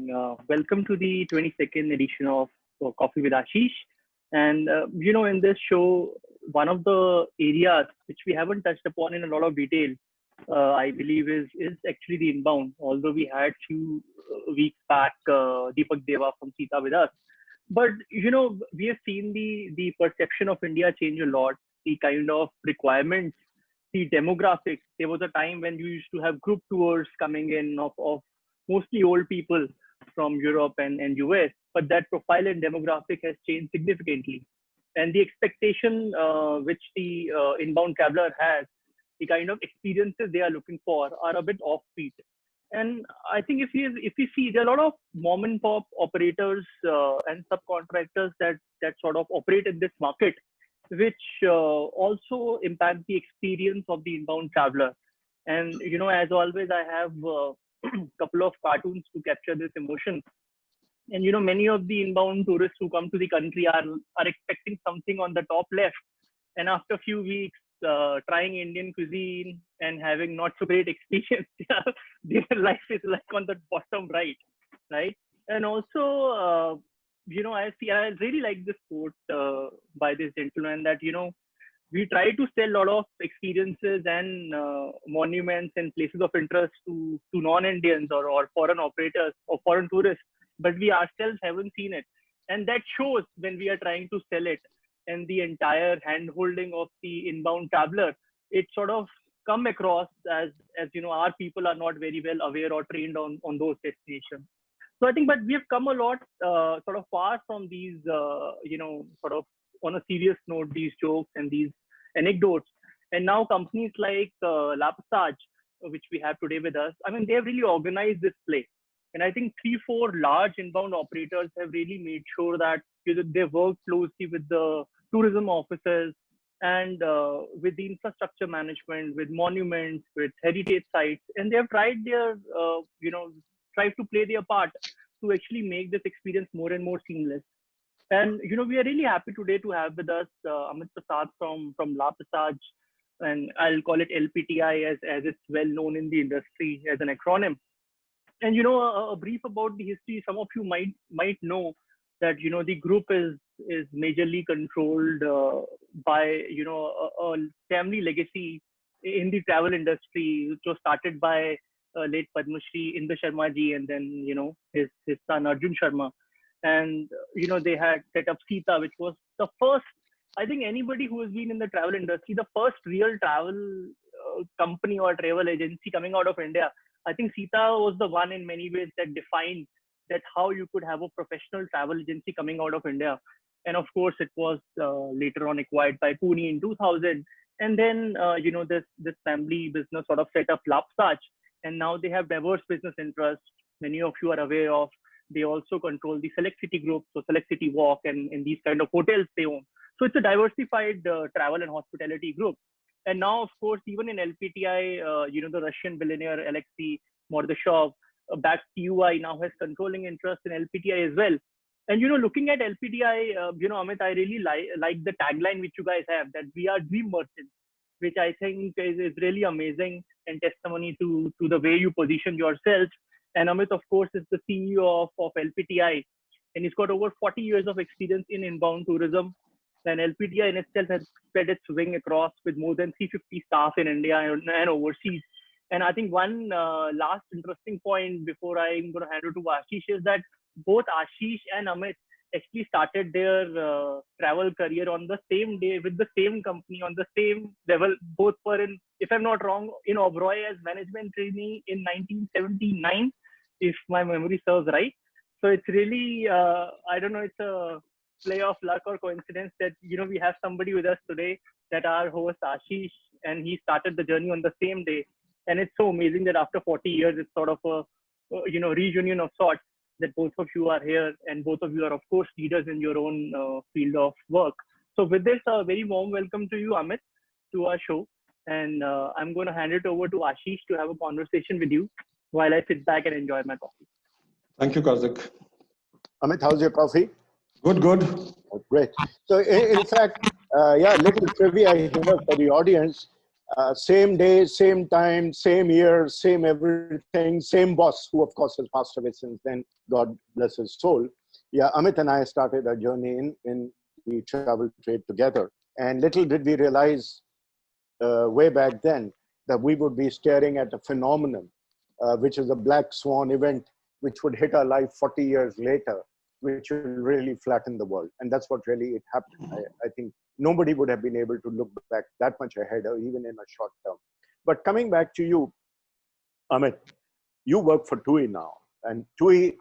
morning. Welcome to the 22nd edition of Coffee with Ashish. And, in this show, one of the areas which we haven't touched upon in a lot of detail, I believe, is actually the inbound. Although we had few weeks back Deepak Deva from Sita with us. But, we have seen the perception of India change a lot, the kind of requirements, the demographics. There was a time when you used to have group tours coming in of mostly old people from Europe and US, but that profile and demographic has changed significantly. And the expectation which the inbound traveler has, the kind of experiences they are looking for are a bit offbeat. And I think if you see, there are a lot of mom and pop operators and subcontractors that sort of operate in this market, which also impact the experience of the inbound traveler. And as always, I have a couple of cartoons to capture this emotion. And many of the inbound tourists who come to the country are expecting something on the top left, and after a few weeks trying Indian cuisine and having not so great experience, their life is like on the bottom right, right? And also, I really like this quote by this gentleman that we try to sell a lot of experiences and monuments and places of interest to non-Indians or foreign operators or foreign tourists, but we ourselves haven't seen it. And that shows when we are trying to sell it, and the entire hand-holding of the inbound traveler, it sort of come across as our people are not very well aware or trained on those destinations. So I think, but we have come a lot sort of far from these, sort of on a serious note, these jokes and these anecdotes. And now companies like La Passage, which we have today with us, I mean, they have really organized this play. And I think 3-4 large inbound operators have really made sure that they work closely with the tourism officers and with the infrastructure management, with monuments, with heritage sites. And they have tried tried to play their part to actually make this experience more and more seamless. And we are really happy today to have with us Amit Prasad from La Passage, and I'll call it LPTI as it's well known in the industry as an acronym. And a brief about the history. Some of you might know that the group is majorly controlled by a family legacy in the travel industry, which was started by late Padma Shri Inder Sharma ji, and then his son Arjun Sharma. And they had set up Sita, which was the first, I think anybody who has been in the travel industry, the first real travel company or travel agency coming out of India. I think Sita was the one in many ways that defined that how you could have a professional travel agency coming out of India. And of course, it was later on acquired by Pune in 2000. And then, this family business sort of set up La Passage. And now they have diverse business interests. Many of you are aware of. They also control the Select City group, so Select City Walk and these kind of hotels they own. So it's a diversified travel and hospitality group. And now, of course, even in LPTI, the Russian billionaire Alexei Mordashov, backed TUI, now has controlling interest in LPTI as well. And looking at LPTI, Amit, I really like the tagline which you guys have, that we are dream merchants, which I think is really amazing and testimony to the way you position yourself. And Amit, of course, is the CEO of LPTI, and he's got over 40 years of experience in inbound tourism. And LPTI in itself has spread its wing across with more than 350 staff in India and overseas. And I think one last interesting point before I'm going to hand it to Ashish is that both Ashish and Amit actually started their travel career on the same day with the same company on the same level. Both were in, if I'm not wrong, in Oberoi as management trainee in 1979, if my memory serves right. So it's really, I don't know, it's a play of luck or coincidence that, we have somebody with us today, that our host Ashish, and he started the journey on the same day. And it's so amazing that after 40 years, it's sort of a, reunion of sorts, that both of you are here, and both of you are, of course, leaders in your own field of work. So with this, a very warm welcome to you, Amit, to our show. And I'm going to hand it over to Ashish to have a conversation with you while I sit back and enjoy my coffee. Thank you, Karthik. Amit, how's your coffee? Good, good. Oh, great. So in fact, little trivia here for the audience. Same day, same time, same year, same everything, same boss, who of course has passed away since then. God bless his soul. Yeah, Amit and I started our journey in the travel trade together. And little did we realize way back then that we would be staring at a phenomenon, which is a black swan event, which would hit our life 40 years later, which will really flatten the world. And that's what really it happened. I think nobody would have been able to look back that much ahead, or even in a short term. But coming back to you, Amit, you work for TUI now, and TUI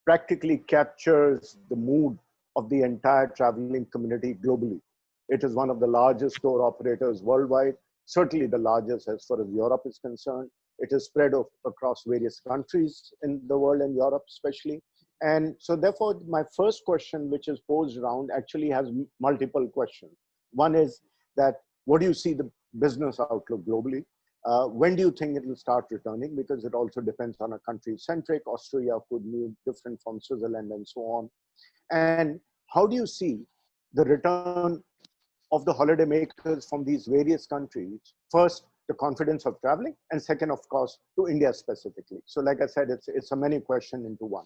practically captures the mood of the entire traveling community globally. It is one of the largest tour operators worldwide, certainly the largest as far as Europe is concerned. It is spread across various countries in the world, and Europe especially. And so therefore, my first question, which is posed around, actually has multiple questions. One is that, what do you see the business outlook globally? When do you think it will start returning? Because it also depends on a country centric. Austria could be different from Switzerland and so on. And how do you see the return of the holiday makers from these various countries? First, the confidence of traveling, and second, of course, to India specifically. So like I said, it's a many question into one.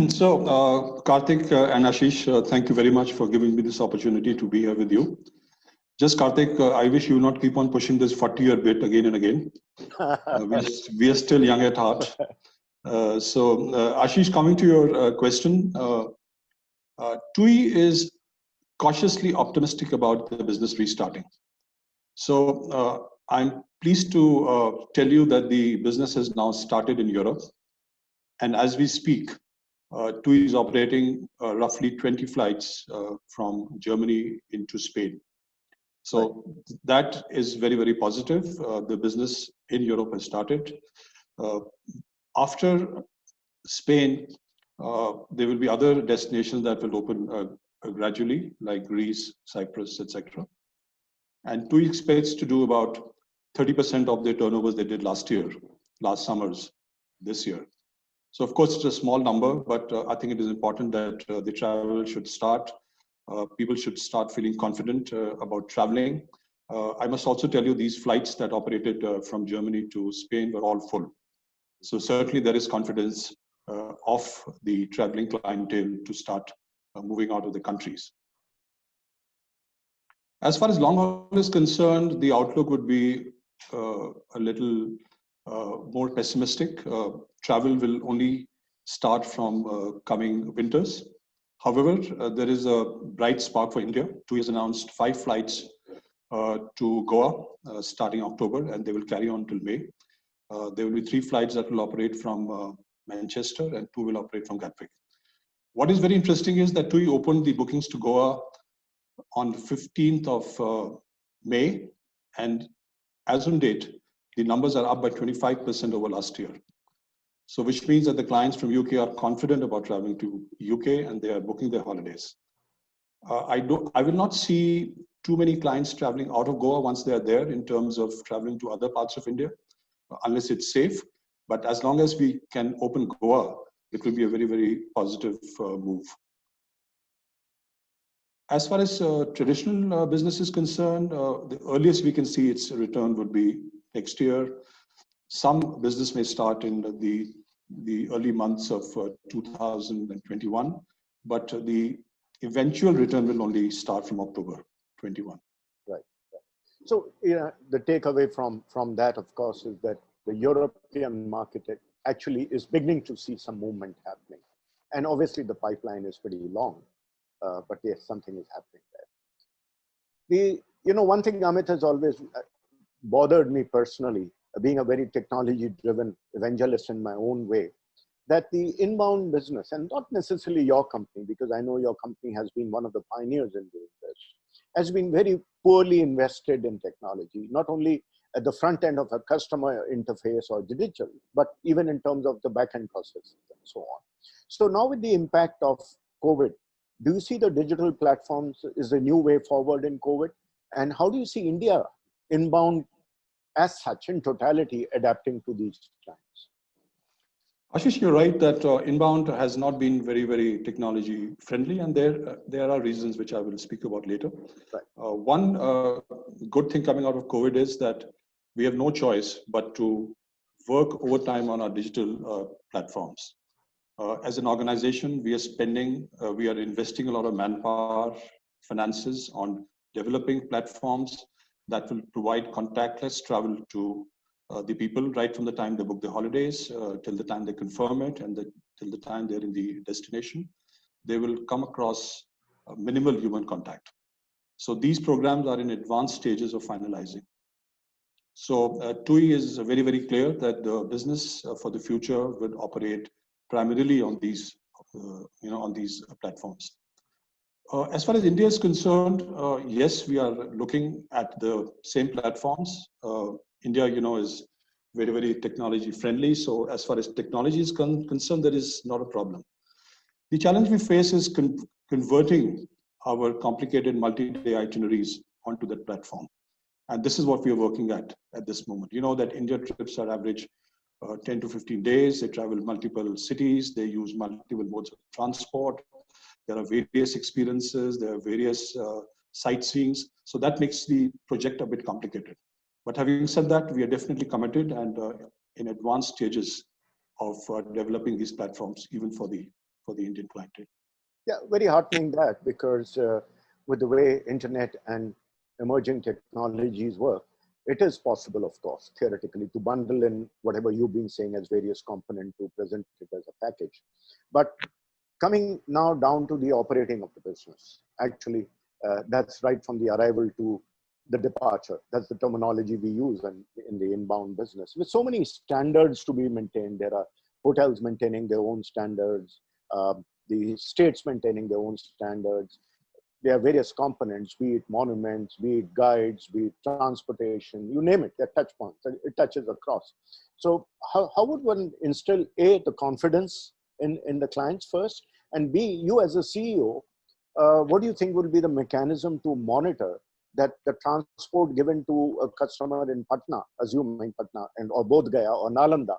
So, Karthik and Ashish, thank you very much for giving me this opportunity to be here with you. Just Karthik, I wish you not keep on pushing this 40-year bit again and again. We are still young at heart. Ashish, coming to your question, TUI is cautiously optimistic about the business restarting. So I'm pleased to tell you that the business has now started in Europe. And as we speak, TUI is operating roughly 20 flights from Germany into Spain. So that is very, very positive. The business in Europe has started. After Spain, there will be other destinations that will open gradually, like Greece, Cyprus, etc. And TUI expects to do about 30% of their turnovers they did last summers, this year. So of course, it's a small number, but I think it is important that the travel should start. People should start feeling confident about traveling. I must also tell you, these flights that operated from Germany to Spain were all full. So certainly there is confidence of the traveling clientele to start moving out of the countries. As far as long haul is concerned, the outlook would be a little more pessimistic. Travel will only start from coming winters. However, there is a bright spark for India. TUI has announced 5 flights to Goa starting October, and they will carry on till May. There will be 3 flights that will operate from Manchester, and 2 will operate from Gatwick. What is very interesting is that TUI opened the bookings to Goa on the 15th of May, and as on date, the numbers are up by 25% over last year. So which means that the clients from UK are confident about traveling to UK, and they are booking their holidays. I will not see too many clients traveling out of Goa once they are there in terms of traveling to other parts of India, unless it's safe. But as long as we can open Goa, it will be a very, very positive move. As far as traditional business is concerned, the earliest we can see its return would be next year. Some business may start in the early months of 2021, but the eventual return will only start from October 21. Right. So the takeaway from that, of course, is that the European market actually is beginning to see some movement happening. And obviously the pipeline is pretty long, but yes, something is happening there. One thing, Amit, has always bothered me personally, being a very technology-driven evangelist in my own way, that the inbound business, and not necessarily your company, because I know your company has been one of the pioneers in doing this, has been very poorly invested in technology, not only at the front end of a customer interface or digital, but even in terms of the back-end processes and so on. So now with the impact of COVID, do you see the digital platforms is a new way forward in COVID? And how do you see India inbound as such in totality adapting to these times? Ashish, you're right that inbound has not been very technology friendly, and there are reasons which I will speak about later. Right. One good thing coming out of COVID is that we have no choice but to work overtime on our digital platforms. As an organization, we are investing a lot of manpower, finances on developing platforms that will provide contactless travel to the people right from the time they book the holidays till the time they confirm it and till the time they're in the destination. They will come across minimal human contact. So these programs are in advanced stages of finalizing. So TUI is very clear that the business for the future will operate primarily on these, on these platforms. As far as India is concerned, yes, we are looking at the same platforms. India, is very technology friendly. So as far as technology is concerned, there is not a problem. The challenge we face is converting our complicated multi-day itineraries onto that platform. And this is what we are working at this moment. You know that India trips are average 10 to 15 days. They travel multiple cities. They use multiple modes of transport. There are various experiences. There are various sightseeings. So that makes the project a bit complicated. But having said that, we are definitely committed and in advanced stages of developing these platforms, even for the Indian clientele. Yeah, very heartening that, because with the way internet and emerging technologies work, it is possible, of course, theoretically, to bundle in whatever you've been saying as various components to present it as a package. But coming now down to the operating of the business, actually, that's right from the arrival to the departure. That's the terminology we use in the inbound business. With so many standards to be maintained, there are hotels maintaining their own standards, the states maintaining their own standards. There are various components, be it monuments, be it guides, be it transportation, you name it, there are touch points, it touches across. So how would one instill A, the confidence in the clients first, and B, you as a CEO, what do you think will be the mechanism to monitor that the transport given to a customer in Patna, assuming Patna, or Bodh Gaya or Nalanda,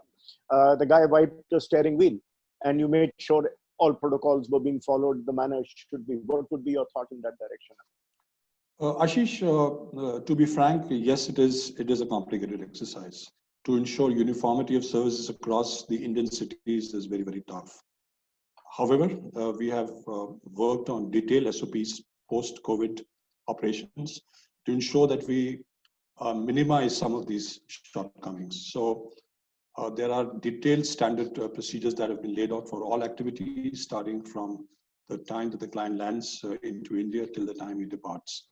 the guy wiped the steering wheel and you made sure all protocols were being followed the manner it should be? What would be your thought in that direction? Ashish, to be frank, yes, it is a complicated exercise. To ensure uniformity of services across the Indian cities is very tough. However, we have worked on detailed SOPs post-COVID operations to ensure that we minimize some of these shortcomings. So there are detailed standard procedures that have been laid out for all activities, starting from the time that the client lands into India till the time he departs.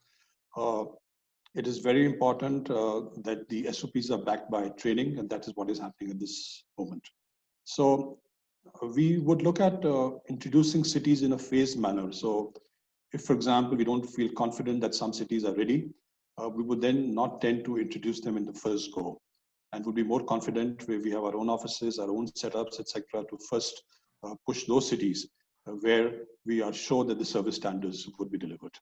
It is very important that the SOPs are backed by training, and that is what is happening at this moment. So we would look at introducing cities in a phased manner. So if, for example, we don't feel confident that some cities are ready, we would then not tend to introduce them in the first go, and would be more confident where we have our own offices, our own setups, etc., to first push those cities where we are sure that the service standards would be delivered.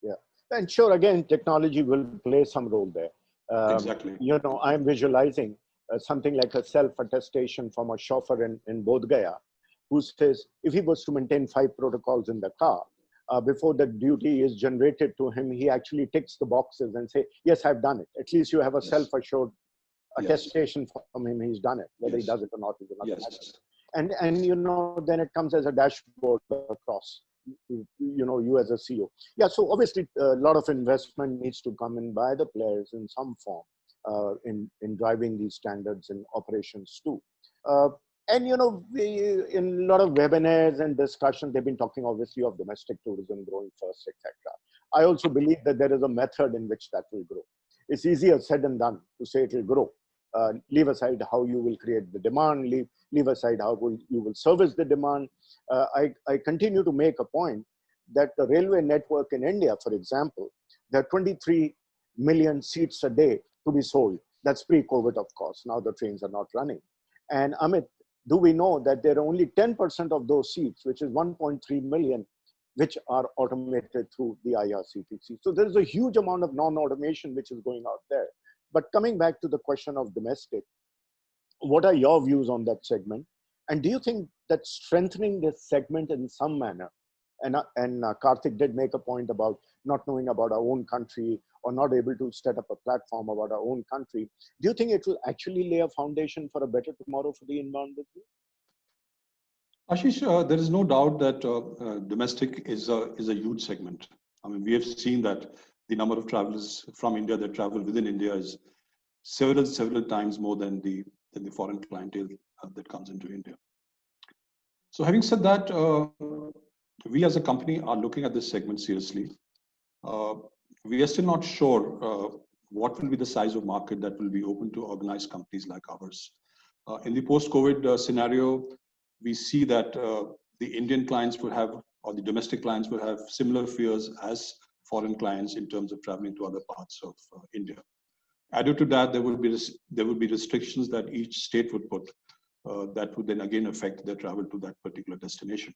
Yeah, and sure, again, technology will play some role there. Exactly. I'm visualizing something like a self-attestation from a chauffeur in Bodh Gaya, who says if he was to maintain 5 protocols in the car, before the duty is generated to him, he actually ticks the boxes and say, yes, I've done it. At least you have a self-assured attestation from him, he's done it. Whether he does it or not is another matter. And then it comes as a dashboard across, you as a CEO. Yeah, so obviously a lot of investment needs to come in by the players in some form in driving these standards in operations too. And in a lot of webinars and discussions, they've been talking obviously of domestic tourism growing first, etc. I also believe that there is a method in which that will grow. It's easier said than done to say it will grow. Leave aside how you will create the demand, leave aside how you will service the demand. I continue to make a point that the railway network in India, for example, there are 23 million seats a day to be sold. That's pre-COVID, of course. Now the trains are not running. And Amit, do we know that there are only 10% of those seats, which is 1.3 million, which are automated through the IRCTC? So there's a huge amount of non-automation which is going out there. But coming back to the question of domestic, what are your views on that segment? And do you think that strengthening this segment in some manner, and Karthik did make a point about not knowing about our own country or not able to set up a platform about our own country, do you think it will actually lay a foundation for a better tomorrow for the inbound business? Ashish, there is no doubt that domestic is a huge segment. I mean, we have seen that the number of travelers from India that travel within India is several times more than the foreign clientele that comes into India. So, having said that, we as a company are looking at this segment seriously. We are still not sure what will be the size of market that will be open to organized companies like ours. In the post-COVID scenario, we see that the Indian clients will have, or the domestic clients will have similar fears as foreign clients in terms of traveling to other parts of India. Added to that, there would be restrictions that each state would put that would then again affect their travel to that particular destination.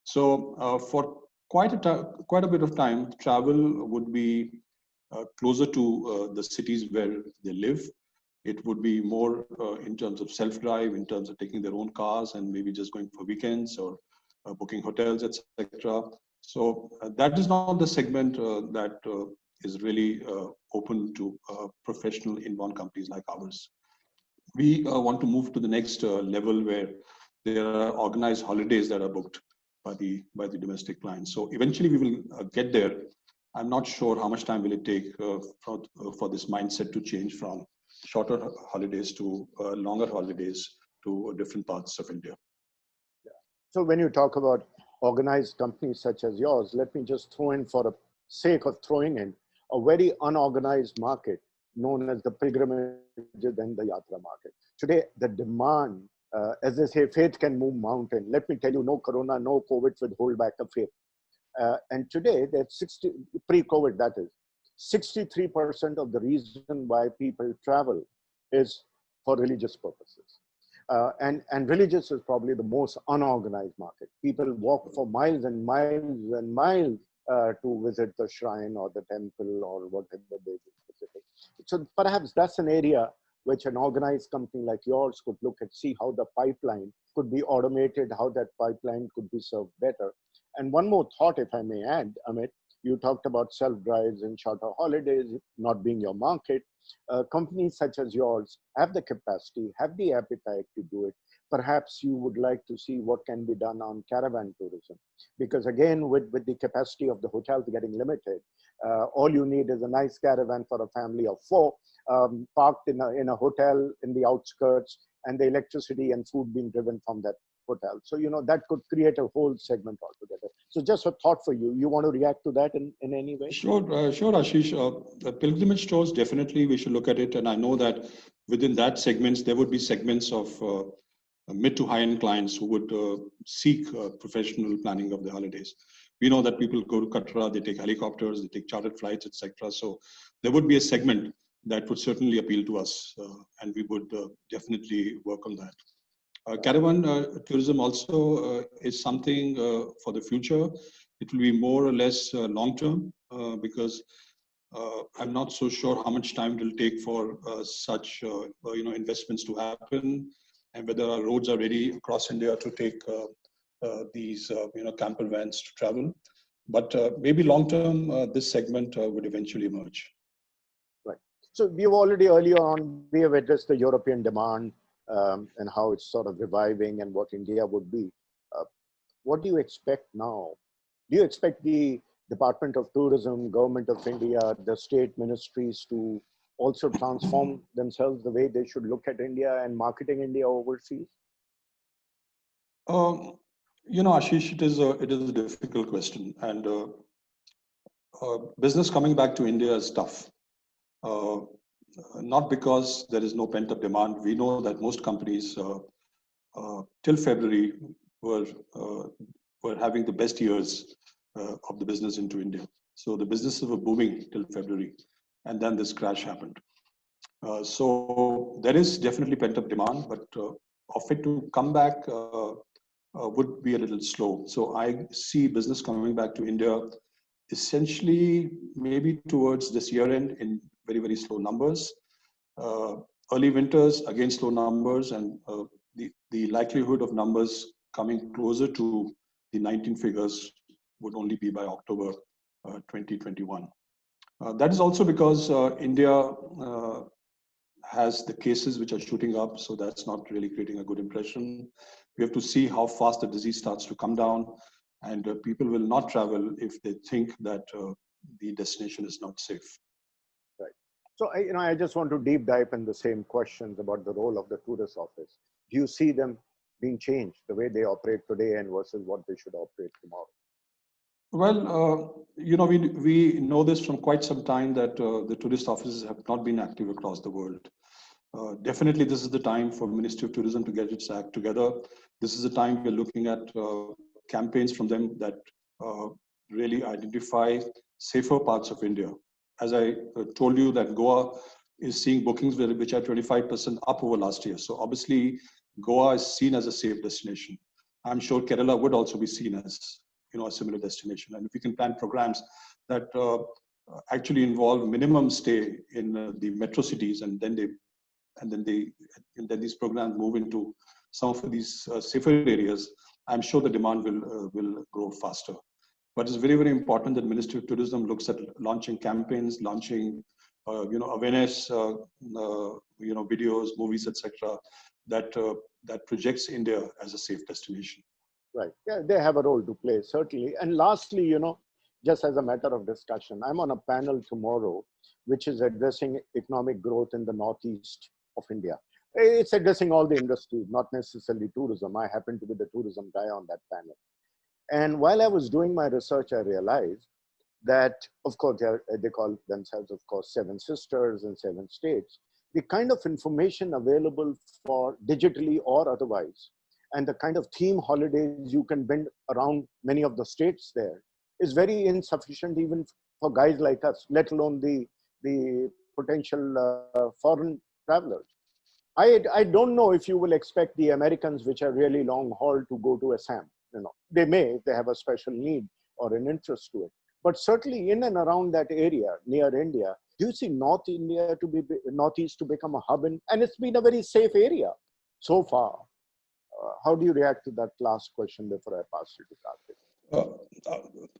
So for quite a bit of time, travel would be closer to the cities where they live. It would be more in terms of self-drive, in terms of taking their own cars and maybe just going for weekends or booking hotels, etc. So that is not the segment that is really open to professional inbound companies like ours. We want to move to the next level where there are organized holidays that are booked by the domestic clients. So eventually we will get there. I'm not sure how much time will it take for this mindset to change from shorter holidays to longer holidays to different parts of India. Yeah. So when you talk about organized companies such as yours, let me just throw in, for the sake of throwing in, a very unorganized market known as the pilgrimage and the yatra market. Today, the demand, as they say, faith can move mountain. Let me tell you, no corona, no COVID would hold back a faith. And today, that's pre-COVID, that is, 63% of the reason why people travel is for religious purposes. And religious is probably the most unorganized market. People walk for miles and miles and miles to visit the shrine or the temple or whatever they visit. So perhaps that's an area which an organized company like yours could look at, see how the pipeline could be automated, how that pipeline could be served better. And one more thought, if I may add, Amit, you talked about self-drives and shorter holidays not being your market. Companies such as yours have the capacity, have the appetite to do it. Perhaps you would like to see what can be done on caravan tourism. Because again, with the capacity of the hotels getting limited, all you need is a nice caravan for a family of 4, parked in a hotel in the outskirts, and the electricity and food being driven from that hotel. So, that could create a whole segment altogether. So just a thought for you. You want to react to that in any way? Sure, Ashish. Pilgrimage tours, definitely we should look at it. And I know that within that segments, there would be segments of mid to high-end clients who would seek professional planning of the holidays. We know that people go to Katra, they take helicopters, they take chartered flights, etc. So there would be a segment that would certainly appeal to us, and we would definitely work on that. Caravan tourism also is something for the future. It will be more or less long-term because I'm not so sure how much time it will take for such investments to happen, and whether our roads are ready across India to take these camper vans to travel. But maybe long-term, this segment would eventually emerge. Right. So we've already earlier on, we have addressed the European demand and how it's sort of reviving and what India would be. What do you expect now? Do you expect the Department of Tourism, Government of India, the state ministries to also transform themselves the way they should look at India and marketing India overseas? Ashish, it is a difficult question, and business coming back to India is tough. Not because there is no pent-up demand. We know that most companies till February were having the best years of the business into India. So the businesses were booming till February, and then this crash happened. So there is definitely pent-up demand, but of it to come back would be a little slow. So I see business coming back to India essentially maybe towards this year end in very, very slow numbers. Early winters, again, slow numbers, and the likelihood of numbers coming closer to the 19 figures would only be by October 2021. That is also because India has the cases which are shooting up, so that's not really creating a good impression. We have to see how fast the disease starts to come down, and people will not travel if they think that the destination is not safe. Right. So, I just want to deep dive in the same questions about the role of the tourist office. Do you see them being changed, the way they operate today and versus what they should operate tomorrow? Well, we know this from quite some time that the tourist offices have not been active across the world. Definitely, this is the time for Ministry of Tourism to get its act together. This is the time we're looking at campaigns from them that really identify safer parts of India. As I told you, that Goa is seeing bookings which are 25% up over last year. So obviously, Goa is seen as a safe destination. I'm sure Kerala would also be seen as a similar destination. And if we can plan programs that actually involve minimum stay in the metro cities, and then these programs move into some of these safer areas, I'm sure the demand will grow faster. But it's very, very important that Ministry of Tourism looks at launching campaigns, launching awareness, videos, movies, etc., that projects India as a safe destination. Right. Yeah, they have a role to play, certainly. And lastly, just as a matter of discussion, I'm on a panel tomorrow, which is addressing economic growth in the northeast of India. It's addressing all the industries, not necessarily tourism. I happen to be the tourism guy on that panel. And while I was doing my research, I realized that, of course, they call themselves, of course, 7 sisters and 7 states. The kind of information available for digitally or otherwise, and the kind of theme holidays you can build around many of the states there is very insufficient even for guys like us, let alone the potential foreign travelers. I don't know if you will expect the Americans, which are really long haul, to go to Assam. They may if they have a special need or an interest to it. But certainly in and around that area near India, do you see Northeast to become a hub? And it's been a very safe area so far. How do you react to that last question before I pass it to Karthik?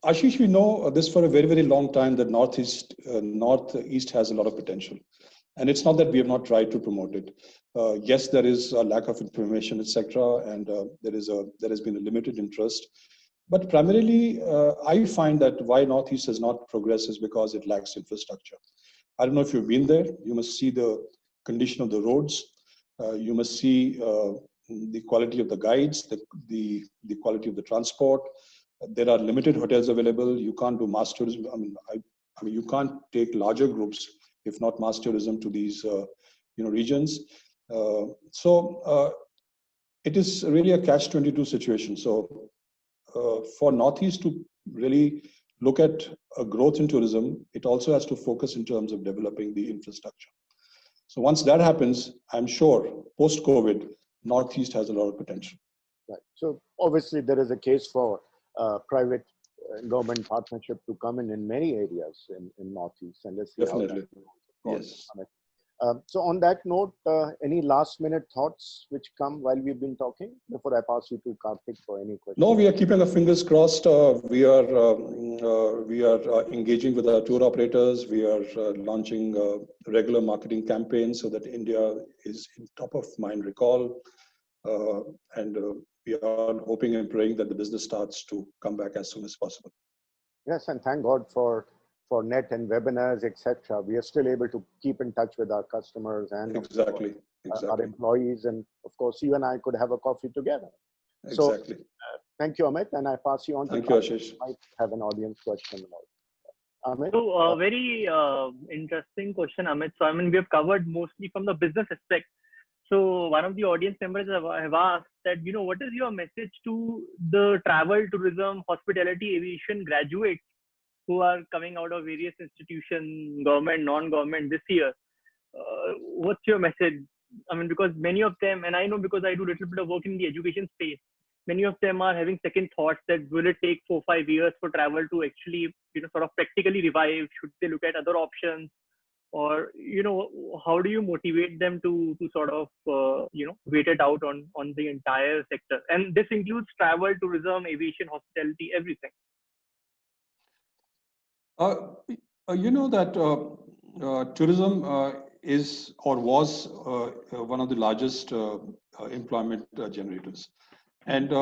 Ashish, we know this for a very, very long time that Northeast has a lot of potential. And it's not that we have not tried to promote it. Yes, there is a lack of information, etc., and there has been a limited interest. But primarily, I find that why Northeast has not progressed is because it lacks infrastructure. I don't know if you've been there. You must see the condition of the roads. You must see the quality of the guides, the quality of the transport. There are limited hotels available. You can't do mass tourism. I mean, you can't take larger groups, if not mass tourism, to these regions. So it is really a catch-22 situation. So for Northeast to really look at a growth in tourism, it also has to focus in terms of developing the infrastructure. So once that happens, I'm sure post-COVID, Northeast has a lot of potential. Right. So obviously there is a case for private government partnership to come in many areas in Northeast, and let's see Definitely. How that goes. Yes. So on that note, any last minute thoughts which come while we've been talking before I pass you to Karthik for any questions? No, we are keeping our fingers crossed. We are engaging with our tour operators. We are launching regular marketing campaigns so that India is in top of mind recall. And we are hoping and praying that the business starts to come back as soon as possible. Yes, and thank God for net and webinars, etc. We are still able to keep in touch with our customers and exactly. Our employees, and of course you and I could have a coffee together. Exactly. So, thank you, Amit, and I pass you on to Thank you, Ashish. might have an audience question now. Amit? So very interesting question, Amit. So we have covered mostly from the business aspect. So one of the audience members have asked that, what is your message to the travel, tourism, hospitality, aviation graduates who are coming out of various institutions, government, non-government this year? What's your message? Because many of them, and I know because I do a little bit of work in the education space, many of them are having second thoughts that will it take 4-5 years for travel to actually, sort of practically revive? Should they look at other options? or how do you motivate them to sort of wait it out on the entire sector? And this includes travel, tourism, aviation, hospitality, everything. You know that tourism is or was one of the largest employment generators, and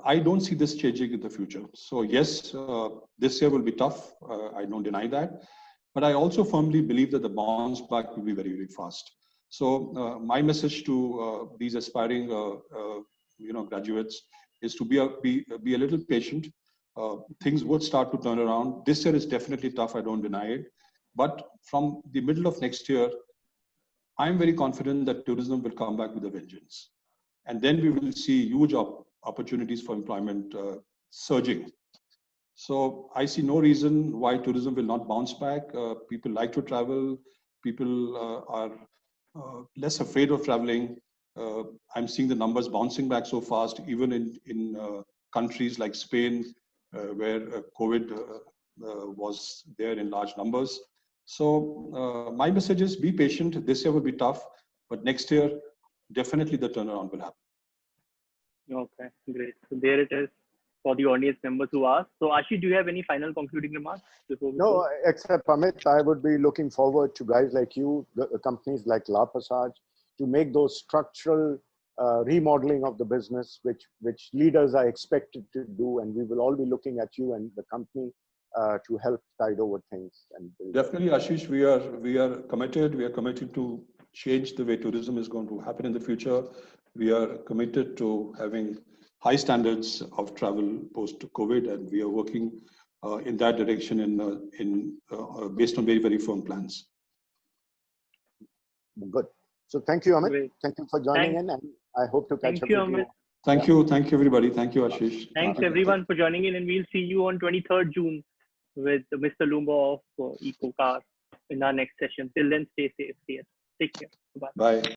I don't see this changing in the future. So yes, this year will be tough. I don't deny that, but I also firmly believe that the bounce back will be very, very fast. So my message to these aspiring graduates is to be a little patient. Things would start to turn around. This year is definitely tough, I don't deny it. But from the middle of next year, I'm very confident that tourism will come back with a vengeance. And then we will see huge opportunities for employment surging. So I see no reason why tourism will not bounce back. People like to travel. People are less afraid of traveling. I'm seeing the numbers bouncing back so fast, even in countries like Spain, where COVID was there in large numbers. So my message is be patient. This year will be tough, but next year, definitely the turnaround will happen. Okay, great. So there it is for the audience members who asked. So Ashish, do you have any final concluding remarks before we No, go? except Amit, I would be looking forward to guys like you, the companies like La Passage, to make those structural remodeling of the business, which leaders are expected to do, and we will all be looking at you and the company to help tide over things. And definitely, Ashish, we are committed. We are committed to change the way tourism is going to happen in the future. We are committed to having high standards of travel post COVID, and we are working in that direction based on very, very firm plans. Good. So thank you, Amit. Great. Thank you for joining in, and I hope to catch up with you. Thank you, everybody. Thank you, Ashish. Thanks everyone for joining in, and we'll see you on 23rd June with Mr. Lumba of EcoCar in our next session. Till then, stay safe. Take care. Bye. Bye.